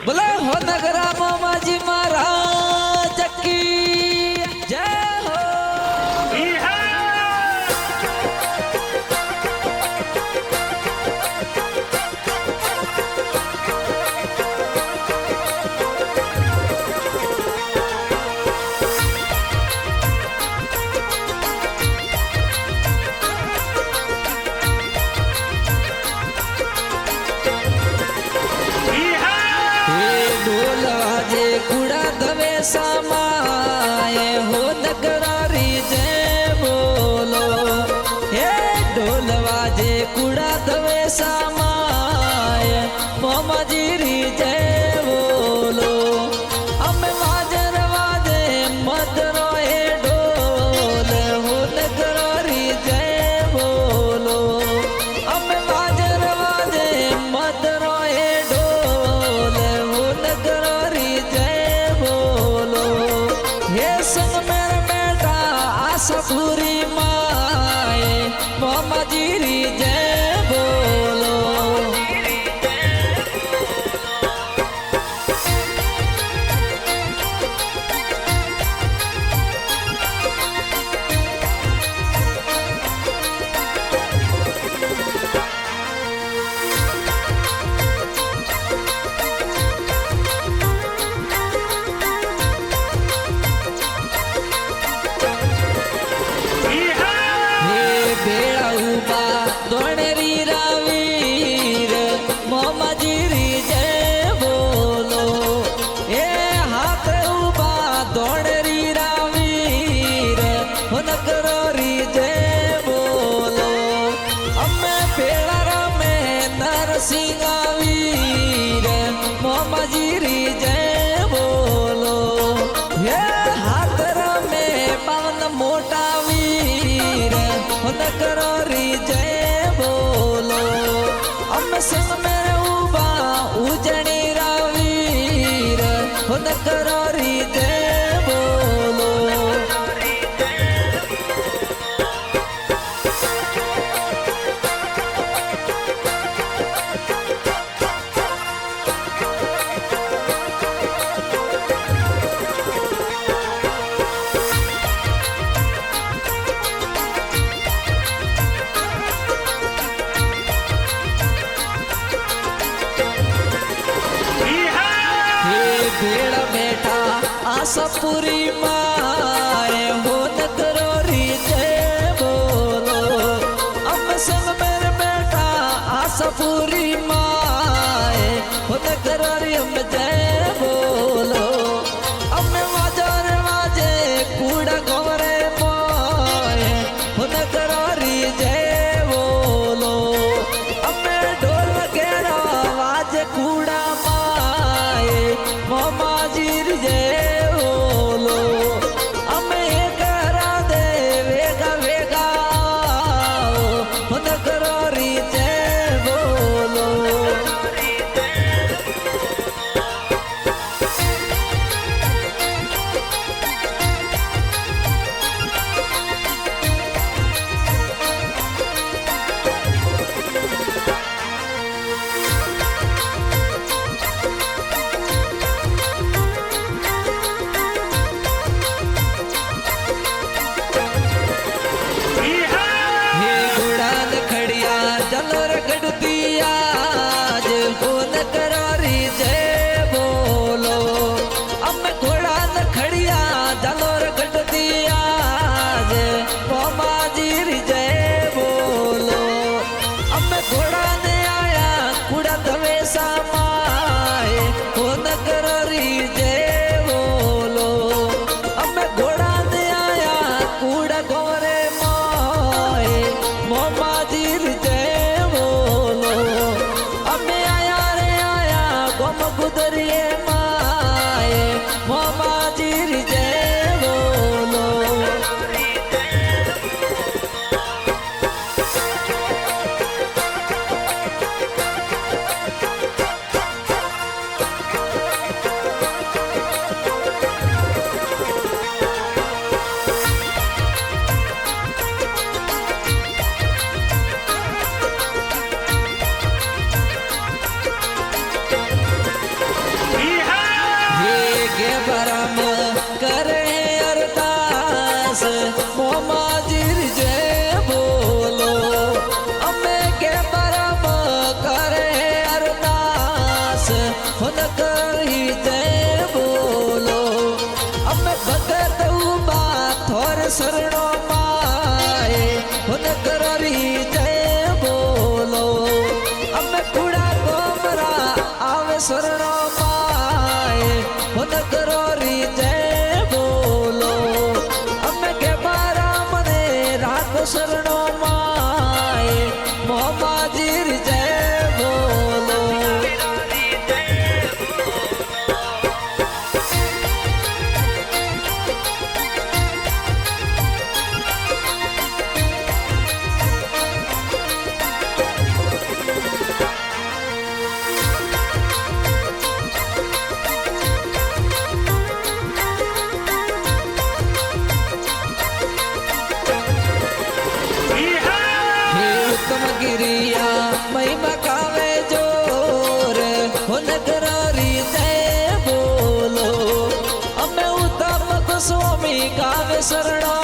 बोले हो नगरा मामाजी महाराज की जय हो। समाए हो नगरारी जय बोलो हे ढोल बाजे कुड़ा दवे समाए मोमाजी री जय बोलो हमें माजर वाजे मदरो हे ढोल हो नगरारी जय बोलो हमें माजर वाजे मदरो हे ढोल हो नगरारी जय संग मेरे बेटा आशापुरी माए मोमाजी री जय बोलो। सिंगावीर मोमाजी री जय बोलो ये हाथर में पावन मोटा वीर नगरो री जय बोलो हम संग मेरे उबा उजनी रावीर नगरो री जय बोलो। भेड़ बेटा आशापुरी माए हो नगरो री जय बोलो अब संग मेरे बेटा आशापुरी माए हो नगरो री हम जय बोलो अब वाजर वाजे कूड़ा गोरे मोए हो नगरो री जय बोलो अब ढोल वगैरह वाजे कूड़ा मोमाजी री जय बोलो हमें करा दे वेगा वेगा नगरो री जय बोलो। जलोर गढ़ती आज हो नगरो री जय बोलो अब घोड़ा न खड़िया जलोर गढ़ती आज मोमाजी री जय बोलो अब घोड़ा ने आया कूड़ा धवे समाए हो नगरो री जय बोलो अब घोड़ा ने आया कूड़ा गोरे मोए मोमाजी री जय गुदरिए माए मोमाजी री जय बोलो। हो नगरी जय बोलो अम्मे भगत उबा थोर शरणो माए हो नगरी जय बोलो अम्मे कूड़ा गोमरा आवे शरणो माए हो नगरी जय बोलो अम्मे के बारा मने राखो शरणो माए मोहम्मदीर जय बोलो गिरिया महिमा कावे जोर हो नगरी जय बोलो अम्मे उत्तम गोस्वामी कावे शरणो